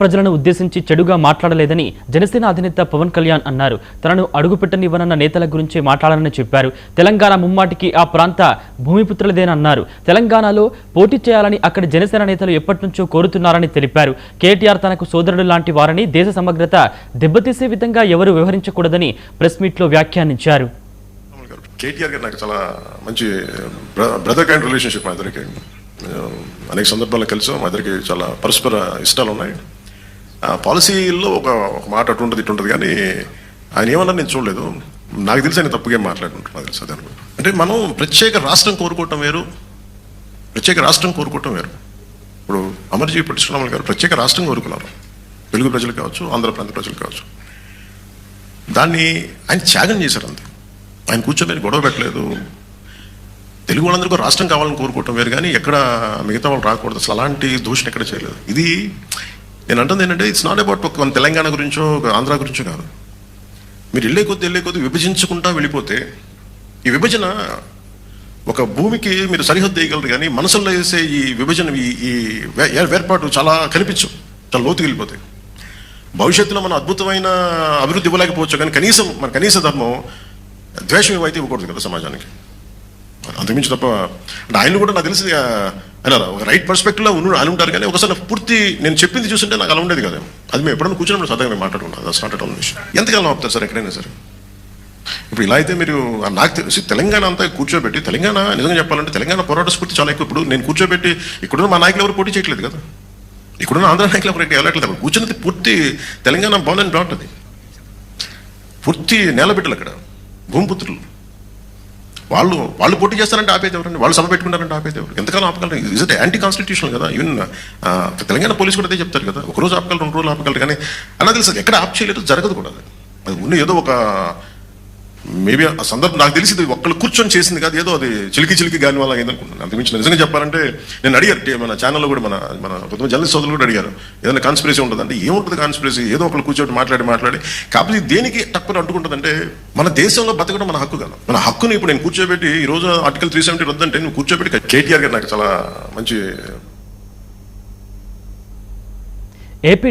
ప్రజలను ఉద్దేశించి చెడుగా మాట్లాడలేదని జనసేన అధినేత పవన్ కళ్యాణ్ అన్నారు. తనను అడుగుపెట్టనివ్వనన్న నేతల గురించి మాట్లాడాలని చెప్పారు. తెలంగాణ ముమ్మాటికి ఆ ప్రాంత భూమిపుత్రులదేనన్నారు. తెలంగాణలో పోటీ చేయాలని అక్కడి జనసేన నేతలు ఎప్పటినుంచో కోరుతున్నారని తెలిపారు. కేటీఆర్ తనకు సోదరుడు లాంటి వారని, దేశ సమగ్రత దెబ్బతీసే విధంగా ఎవరు వ్యవహరించకూడదని ప్రెస్ మీట్లో వ్యాఖ్యానించారు. కేటీఆర్ గారు నాకు చాలా మంచి బ్రదర్ కైండ్ రిలేషన్షిప్. మా ఇద్దరికి అనేక సందర్భాల్లో కలిసాం. మా ఇద్దరికి చాలా పరస్పర ఇష్టాలు ఉన్నాయి. పాలసీల్లో ఒక మాట అటు ఉంటుంది ఇటు ఉంటుంది, కానీ ఆయన ఏమన్నా నేను చూడలేదు. నాకు తెలిసి ఆయన తప్పుగా మాట్లాడుకుంటున్నాను. నాకు తెలుసు అదే. అంటే మనం ప్రత్యేక రాష్ట్రం కోరుకోవటం వేరు, ప్రత్యేక రాష్ట్రం కోరుకోవటం వేరు. ఇప్పుడు అమర్జీ పట్టించుకున్నామని గారు ప్రత్యేక రాష్ట్రం కోరుకున్నారు, తెలుగు ప్రజలు కావచ్చు, ఆంధ్ర ప్రాంత ప్రజలు కావచ్చు. దాన్ని ఆయన త్యాగం చేశారు అంతే. ఆయన కూర్చోబెట్టి గొడవ పెట్టలేదు. తెలుగు వాళ్ళందరికీ రాష్ట్రం కావాలని కోరుకోవటం వేరు, కానీ ఎక్కడ మిగతా వాళ్ళు రాకూడదు, అసలు అలాంటి దూషణ ఎక్కడ చేయలేదు. ఇది నేను అంటుంది ఏంటంటే, ఇట్స్ నాట్ అబౌట్ ఒక తెలంగాణ గురించో ఒక ఆంధ్ర గురించో కాదు. మీరు వెళ్ళే కొద్ది విభజించుకుంటా వెళ్ళిపోతే ఈ విభజన ఒక భూమికి మీరు సరిహద్దు వేయగలరు, కానీ మనసుల్లో వేసే ఈ విభజన ఈ వేర్పాటు చాలా కనిపించు, చాలా లోతుకి వెళ్ళిపోతాయి. భవిష్యత్తులో మనం అద్భుతమైన అభివృద్ధి ఇవ్వలేకపోవచ్చు, కానీ కనీసం మన కనీస ధర్మం ద్వేషం ఇవైతే ఇవ్వకూడదు కదా సమాజానికి. అంతమించి తప్ప అంటే ఆయన కూడా నాకు తెలిసి ఆయన ఒక రైట్ పర్స్పెక్టివ్లో ఆయన ఉంటారు, కానీ ఒకసారి పూర్తి నేను చెప్పింది చూస్తుంటే నాకు అలా ఉండేది కదా. అది మేము ఎప్పుడైనా కూర్చున్నప్పుడు సరదాగా మేము మాట్లాడుకున్నాం. అది స్టార్ట్ అవుతున్న విషయం. ఎంతకాలం ఆపుతారు సార్ ఎక్కడైనా సరే. ఇప్పుడు ఇలా అయితే మీరు నాకు తెలిసి తెలంగాణ అంతా కూర్చోబెట్టి, తెలంగాణ నిజంగా చెప్పాలంటే తెలంగాణ పోరాట స్ఫూర్తి చాలా ఎక్కువ. ఇప్పుడు నేను కూర్చోబెట్టి ఇక్కడున్న మా నాయకులు ఎవరు పోటీ చేయట్లేదు కదా, ఇక్కడున్న ఆంధ్ర నాయకులు ఎవరు వెళ్ళట్లేదు. కూర్చున్నది పూర్తి తెలంగాణ బాగుందని బాగుంటుంది. పూర్తి నేలబిడ్డలు అక్కడ భూమిపుత్రులు. వాళ్ళు పోటీ చేస్తారంటే ఆపేది ఎవరండి? వాళ్ళు సభ పెట్టుకుంటారంటే ఆపేది ఎవరు? ఎంతకాలం ఆపగలరు? ఇస్ ఇట్ యాంటీ కాన్స్టిట్యూషనల్ కదా. ఈవెన్ తెలంగాణ పోలీసు కూడా అదే చెప్తారు కదా, ఒకరోజు ఆపగలరు, 2 రోజులు ఆపగలరు, కానీ అలా తెలుసు ఎక్కడ ఆప్ చేయలేదు, జరగదు కూడా. అది ఉన్న ఏదో ఒక మేబీ ఆ సందర్భం నాకు తెలిసి ఒక్కళ్ళు కూర్చొని చేసింది కాదు, ఏదో అది చిలికి గాని వల్ల అయింది అనుకుంటున్నాను. అంతకుమించి నిజంగా చెప్పాలంటే నేను అడిగారు మన ఛానల్లో కూడా, మన కొంతమంది జర్నలిస్ట్ సోదరులు కూడా అడిగారు, ఏదైనా కాన్స్పిరసీ ఉంటుంది అంటే ఏముంటుంది కాన్స్పిరసీ? ఏదో ఒకళ్ళు కూర్చోటి మాట్లాడి కాకపోతే దేనికి తక్కువ అంటుకుంటుందంటే, మన దేశంలో బతకడం మన హక్కు కదా. మన హక్కుని ఇప్పుడు నేను కూర్చోబెట్టి ఈ రోజు ఆర్టికల్ 370 వద్దంటే నువ్వు కూర్చోబెట్టి కేటీఆర్ గారు నాకు చాలా మంచి ఏపీ